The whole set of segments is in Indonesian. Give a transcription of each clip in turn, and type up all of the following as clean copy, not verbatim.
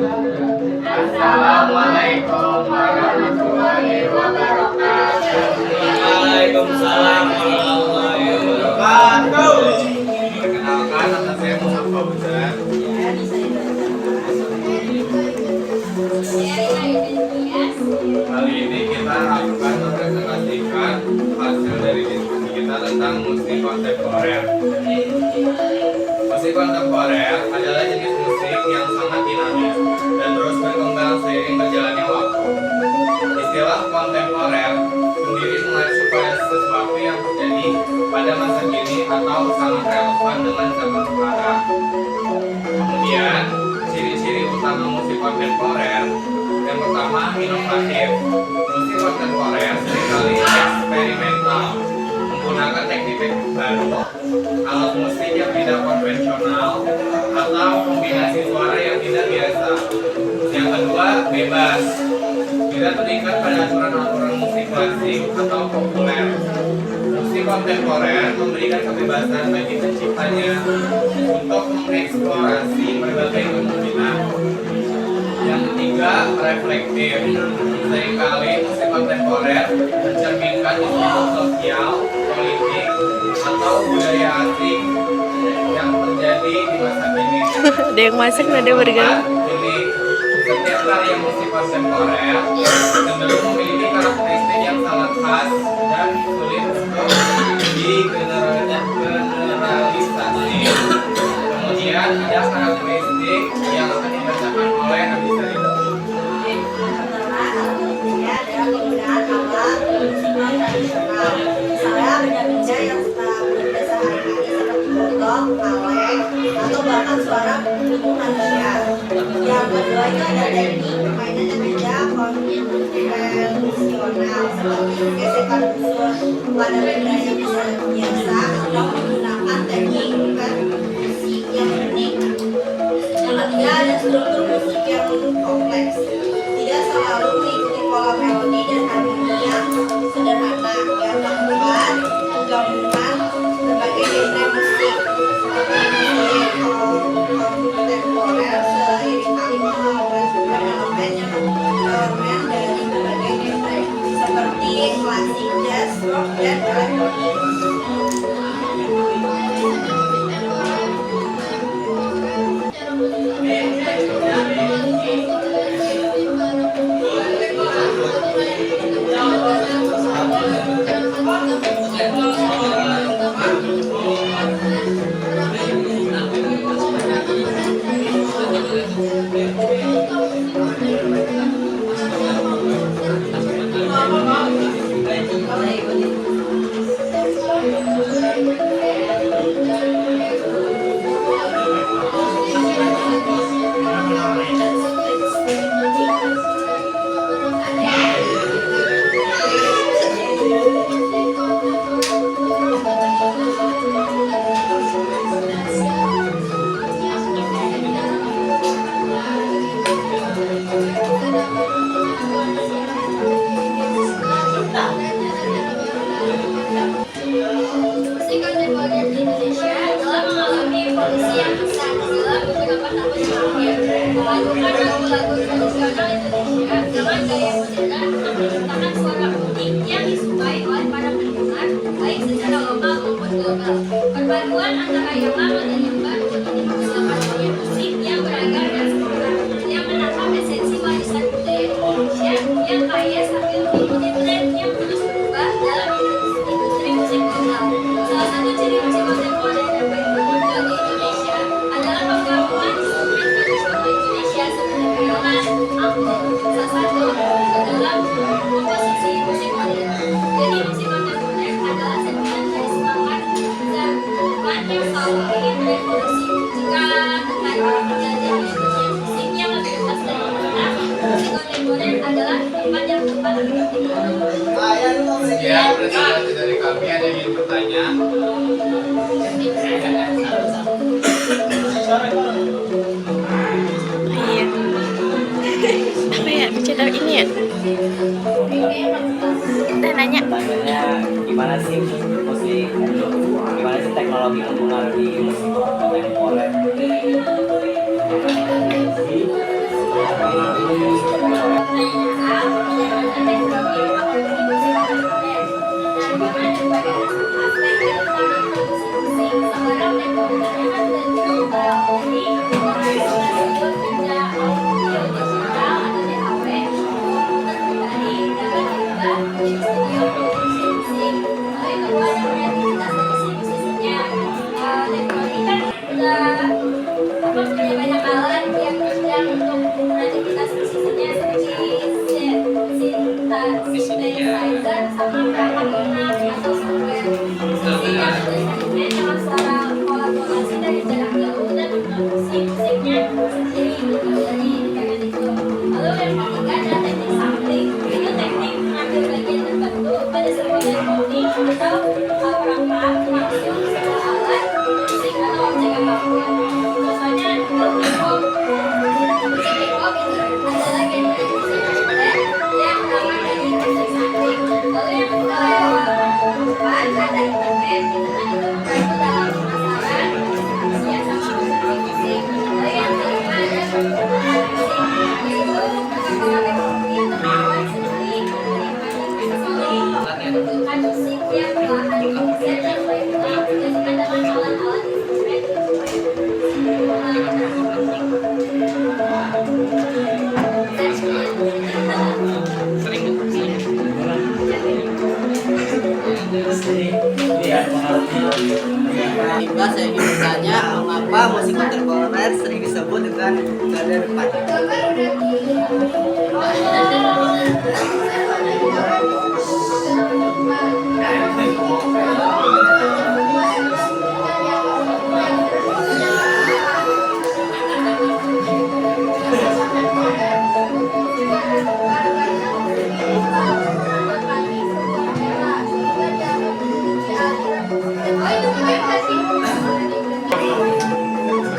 Assalamualaikum warahmatullahi wabarakatuh. Waalaikumsalam warahmatullahi wabarakatuh. Perkenalkan, nama saya Muhammad Fauzan. Kali ini kita akan mempresentasikan hasil dari diskusi kita tentang musik kontemporer. Musik kontemporer adalah jenis musik yang sangat dinamis dan terus berkembang seiring berjalannya waktu. Istilah kontemporer sendiri mengacu pada sesuatu yang terjadi pada masa kini atau sangat relevan dengan zaman sekarang. Kemudian, ciri-ciri utama musik kontemporer yang pertama, inovatif. Musik kontemporer seringkali eksperimental, menggunakan teknik-teknik baru, alat musik yang tidak konvensional, atau kombinasi suara yang tidak biasa. Yang kedua, bebas. Tidak terikat pada aturan-aturan musik klasik atau populer. Musik kontemporer memberikan kebebasan bagi penciptanya untuk mengeksplorasi berbagai kemungkinan. Yang ketiga, reflektif. Seringkali musik kontemporer mencerminkan isu sosial, politik, atau budaya asing yang terjadi di masa kini. Ada yang masuk, ada berganti. Ini setiap karya musik kontemporer cenderung memiliki karakteristik yang sangat khas dan sulit untuk digeneralisasi. Kemudian ada karakteristik yang akan dibacakan oleh Abisa Ridho. Adalah penggunaan alat musik tradisional, misalnya benda-benda yang berbeda sehari-hari seperti gotong, kaleng, atau bahkan suara tubuh manusia. Yang kedua itu ada teknik permainan yang beda konvensional seperti gesekan busur pada benda yang biasa atau menggunakan teknik musik yang unik. Yang ketiga ada struktur musik yang kompleks, tidak selalu mengikuti pola melodi dan harmoni yang sederhana. Yang keempat, menggabungkan berbagai genre musik seperti musik kontemporer seringkali menggabungkan elemen dari berbagai genre seperti klasik, jazz, rock, dan elektronik. Musik kontemporer di Indonesia telah mengalami evolusi yang besar dalam beberapa tahun terakhir, memadukan lagu-lagu tradisional Indonesia dengan gaya modern untuk menciptakan suara unik yang disukai oleh para pendengar, baik secara lokal maupun global. Perpaduan antara yang lama dan yang baru ini menghasilkan gaya musik yang beragam dan sempurna, yang menangkap esensi warisan budaya Indonesia yang kaya sambil mengikuti tren yang terus berubah dalam industri musik global. Salah satu ciri musik kontemporer yang baik bermuncul di Indonesia adalah penggabungan instrumen tradisional Indonesia seperti biola, angklung, saxophone ke dalam komposisi musik modern. Jadi musik kontemporer adalah sentimen dari semangat dan yang selalu ingin berevolusi. Jika tertarik belajar Indonesia musik yang lebih luas dan mengenal, musik kontemporer adalah tempat yang tepat untuk dikenal. Ya, presentasi dari kami ada yang ingin bertanya. Iya. Apa ya? Bicara ini ya? Kita nanya. Gimana sih musik, gimana sih teknologi mempengaruhi musik kontemporer?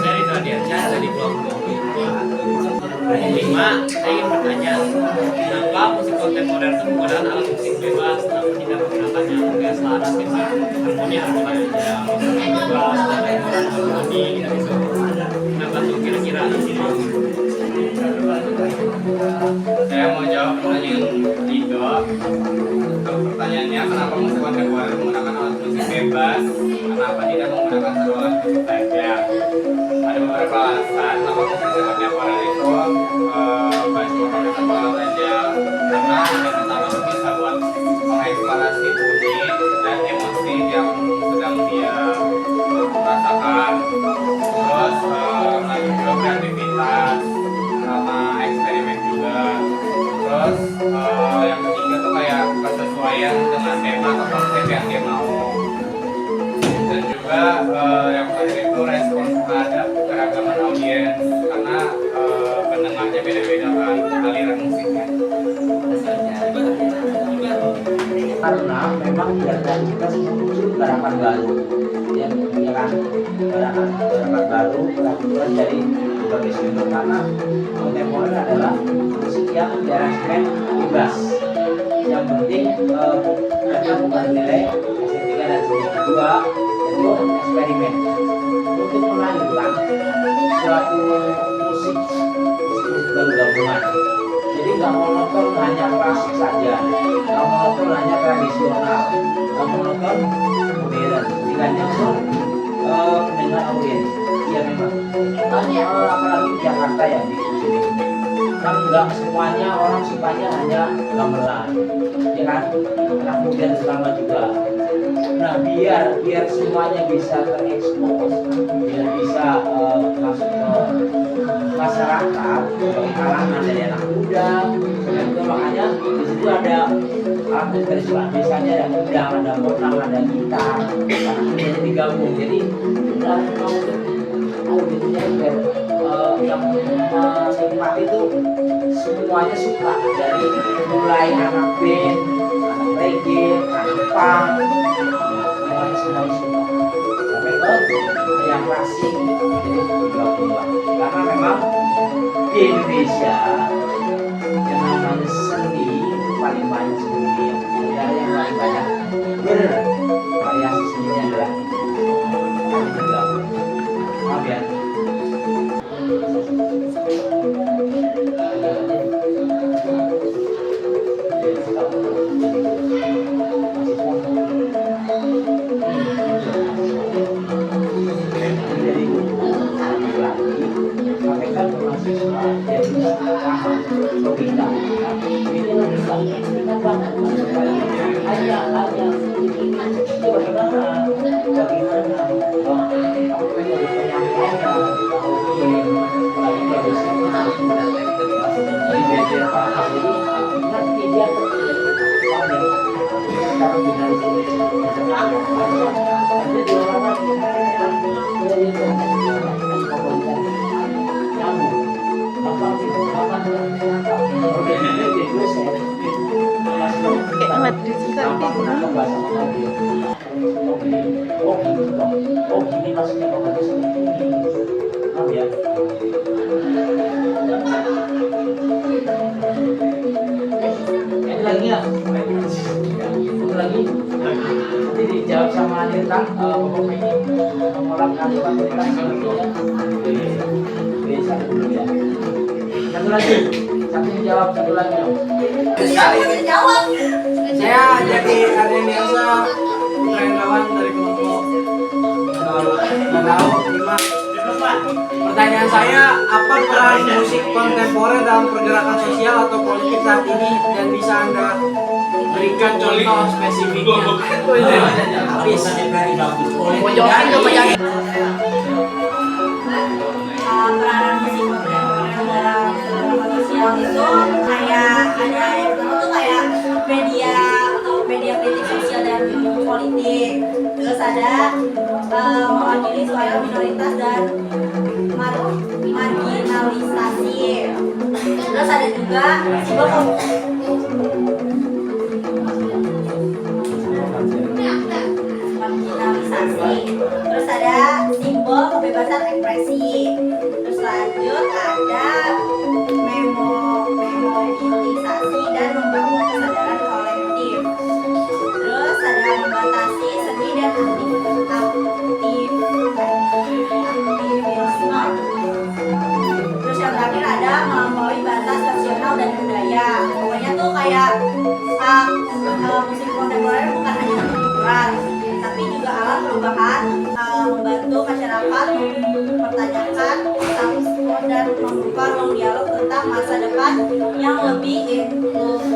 Dari Radiansyah dari blog 5, saya ingin bertanya, kenapa musik kontemporer itu menggunakan alat musik bebas, kenapa tidak menggunakannya kayak selaras, harmoni harmoni bebas, harmoni gitu. Kenapa tuh kira-kira di sini? Saya mau jawab pertanyaan Rido. Pertanyaannya, kenapa musik kontemporer menggunakan alat musik bebas? Kenapa tidak menggunakan saluran musik saja? Ada beberapa alasan kenapa musik kontemporer itu banyak kontemporer saja. Karena yang pertama itu bisa buat mengeksplorasi bunyi dan emosi yang sedang dia rasakan. Terus karena juga kreativitas, sama eksperimen juga. Terus yang ketiga tuh kayak kesesuaian dengan tema atau konsep yang dia mau. Dan juga yang terakhir itu respon terhadap keragaman audiens, karena pendengarnya beda-beda kan aliran musiknya. Karena memang dari kita muncul gerakan baru, ya kan, gerakan baru dari berbagai sumber, karena kontemporer adalah musik yang diarahkan bebas. Yang penting mereka menilai estetika dan seni. Kedua itu eksperimen untuk melahirkan suatu musik baru gabungan. Jadi nggak monoton hanya klasik saja, nggak monoton hanya tradisional, nggak monoton modern. Jika pun mendengar audiens, iya memang. Apalagi di Jakarta ya di sini, kan nggak semuanya orang sukanya hanya gamelan, ya kan? Anak muda selama juga. Nah biar semuanya bisa terekspos, biar bisa masuk ke masyarakat, ke kalangan dari anak muda, dan itu makanya di situ ada alat musik tradisional, biasanya ada gendang, ada potang, ada gitar, karena digabung. Jadi kita mau audiensnya biar yang menikmati itu semuanya suka, dari mulai anak band, anak reggae, anak punk, semuanya suka sampai ke yang klasik. Jadi gabung, karena memang di Indonesia yang namanya seni paling banyak seni, negara yang paling banyak bervariasi seninya adalah maaf ya. Lagi nanti dijawab sama Nirtan, mengolah kalimat satu dulu ya. Satu lagi, satu jawab, satu lagi dong. Jawab. Saya jadi Ardenesa Putraendrawan dari kelompok Danau 5. Pertanyaan saya, apa peran musik kontemporer dalam pergerakan sosial atau politik saat ini, dan bisa Anda berikan contoh spesifiknya? Habis. Peranan musik kontemporer dalam politik. Terus ada mewakili suara minoritas dan marginalisasi. Terus ada juga simbol marginalisasi. Terus ada simbol kebebasan ekspresi. Terus lanjut ada memobilisasi dan membangun kesadaran kolektif. Terus ada membatasi seni dan aktivisme. Terus yang terakhir ada melampaui batas nasional dan budaya. Pokoknya tuh kayak musik kontemporer bukan hanya hiburan, tapi juga alat perubahan, membantu masyarakat mempertanyakan status quo dan membuka ruang dialog tentang masa depan yang lebih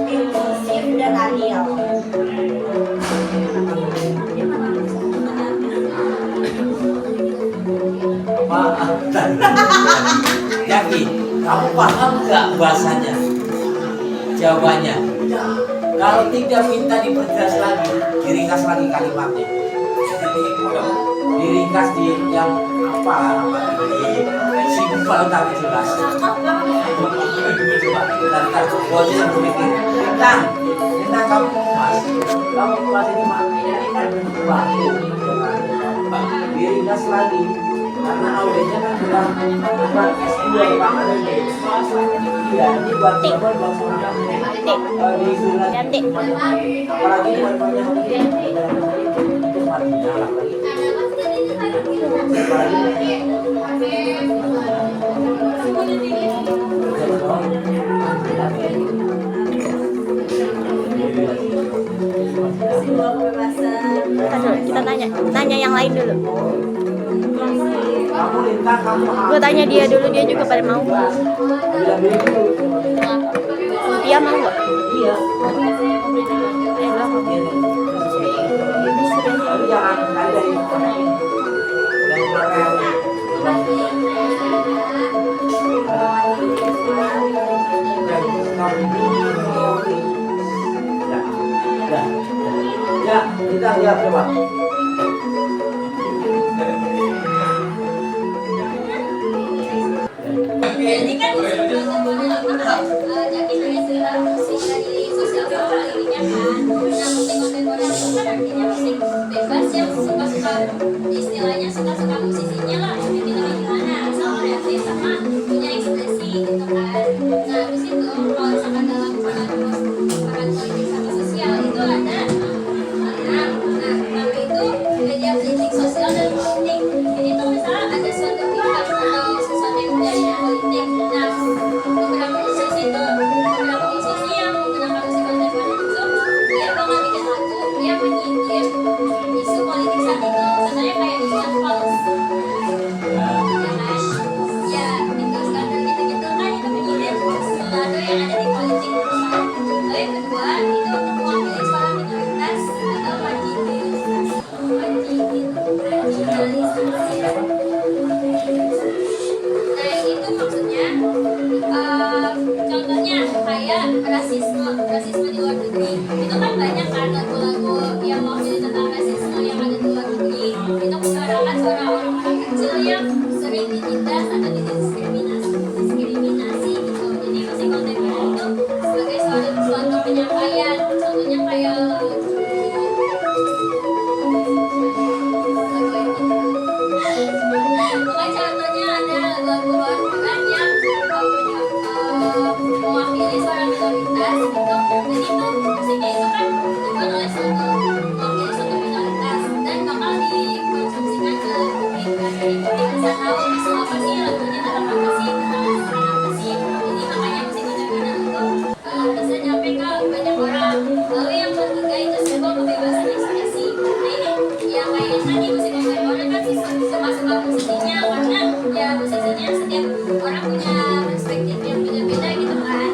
inklusif dan adil. Maaf. Yakin, kamu paham nggak bahasanya? Jawabannya, kalau tidak minta diperjelas lagi, diringkas lagi kalimatnya. Diringkas di yang apa simpel tapi jelas. Coba kita coba yang berpikir tentang kamu mas ini kan batu, diringkas lagi. Karena audenya kan bukan S2 iya, ini buat teman buat semuanya di surat apalagi buat banyak itu matinya lagi Simbol kebebasan. Aduh, kita tanya yang lain dulu. kamu lintang kamu Gue tanya dia dulu, dia juga pada mau. Dia mau nggak? iya Lah. tapi jangan dari ya kita lihat coba. Jadi kan jadi istilah musik dari sosial kultural ininya kan. Nah, musik kontemporer itu kan artinya musik bebas yang suka-suka, istilahnya suka-suka musisinya lah, mau bikin gimana, asal kreatif sama punya ekspresi gitu kan. Nah, terus itu kalau misalkan dalam peran politik sama sosial itu ada pertama itu media politik sosial dan politik. Jadi tuh misalnya ada suatu pihak atau sesuatu yang menjadi politik. Nah, beberapa musisi yang menggunakan musik kontemporer itu dia bakal bikin lagu, dia menyindir isu politik saat itu. Contohnya kayak isu false, ya kan? Ya, itu skandal gitu-gitu kan itu menyindir sesuatu yang ada di politik. Lalu yang kedua itu mewakili suara minoritas atau marginalisasi. Nah, itu maksudnya contohnya kayak rasisme di luar negeri. Itu kan banyak kan lagu-lagu yang mewakili tentang rasisme yang ada di luar negeri. Itu menyuarakan suara orang-orang kecil yang sering ditindas atau didiskriminasi gitu. Jadi musik kontemporer itu sebagai suatu penyampaian. Contohnya kayak bukan contohnya ada lagu luar negeri yang mewakili suara minoritas gitu. Jadi itu musiknya itu kan dibuat oleh mewakili suatu minoritas dan bakal dikonsumsikan ke publik kan. Jadi publik bisa tahu isu apa sih lagunya tentang apa sih, tentang apa sih. Jadi makanya musik kontemporer itu bisa nyampe ke banyak orang. Lalu yang ketiga itu simbol kebebasan ekspresi. Nah ini yang kayak tadi musik kontemporer kan suka-suka musisinya, karena ya musisinya setiap orang punya perspektif yang beda-beda gitu kan,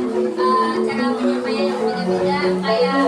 cara penyampaian yang beda-beda. Kayak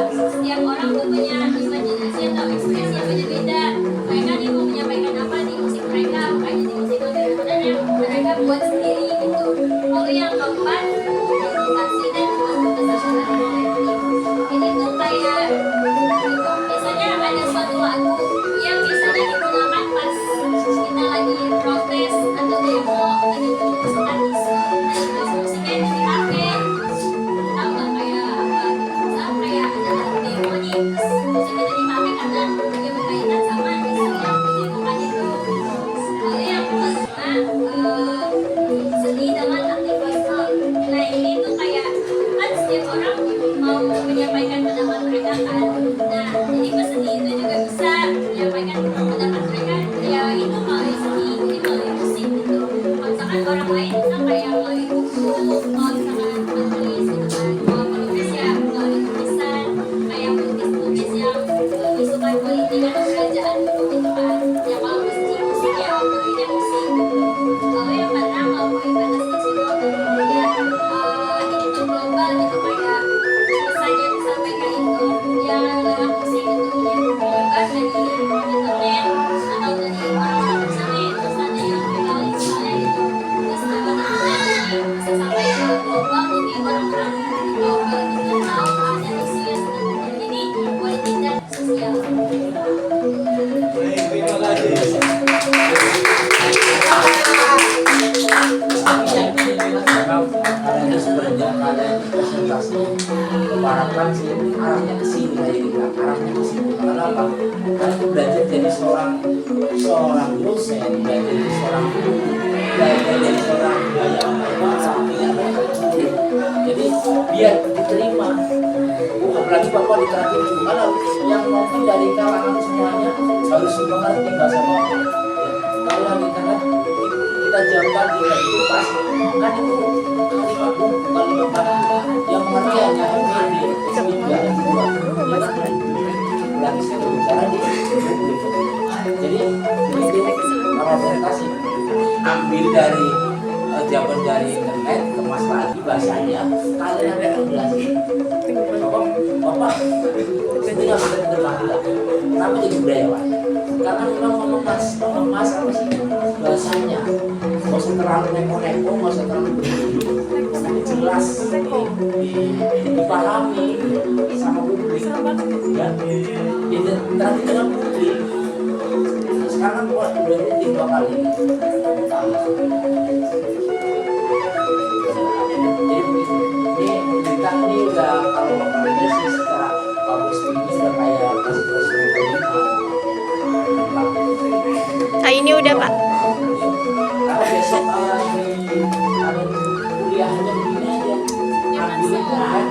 misalkan menulis gitu kan, menulis ya melalui tulisan, kayak tulis yang isukan politik atau kerajaan gitu kan. Ya kalau musik ya bolehnya musik gitu. Yang mana kalau ibadah nasional dan kemudian ini tuh global gitu kayak pesannya disampaikan itu ya lewat musik itu menyebar dari internet atau dari orang bersama terus ada yang viral misalnya gitu terus bisa sampai ke global jadi orang-orang global itu tahu ada isu yang sedang terjadi di politik dan sosial. Terima kasih. Adanya sebenarnya ada presentasi keharapkan sih arahnya ke sini kayak gitu kan, arahnya ke sini. Kenapa? Karena itu belajar jadi seorang dosen, belajar jadi seorang guru, belajar jadi seorang jadi biar diterima. Apalagi bapak literatur juga yang mungkin dari kalangan semuanya harus mengerti bahasa bapak. Kalau lagi internet kita jamkan kita pas kan itu kalimat yang mengerti hanya ini juga lagi saya bicara di jadi itu kalau presentasi ambil dari jawaban dari internet kemas lagi bahasanya kalian ada yang belajar bapak itu nggak bisa termati lah kenapa jadi budayawan karena memang mengemas apa sih bahasanya nggak usah terlalu neko-neko nggak usah terlalu berlebihan tapi jelas dipahami sama publik ya jadi nanti dengan publik sekarang buat udah rutin 2 kali jadi begitu ini kita ini udah kalau bapak lihat sih secara bagus ini udah kayak kasih terus Ini udah Pak. Kalau besok kuliahnya begini aja, ambil aja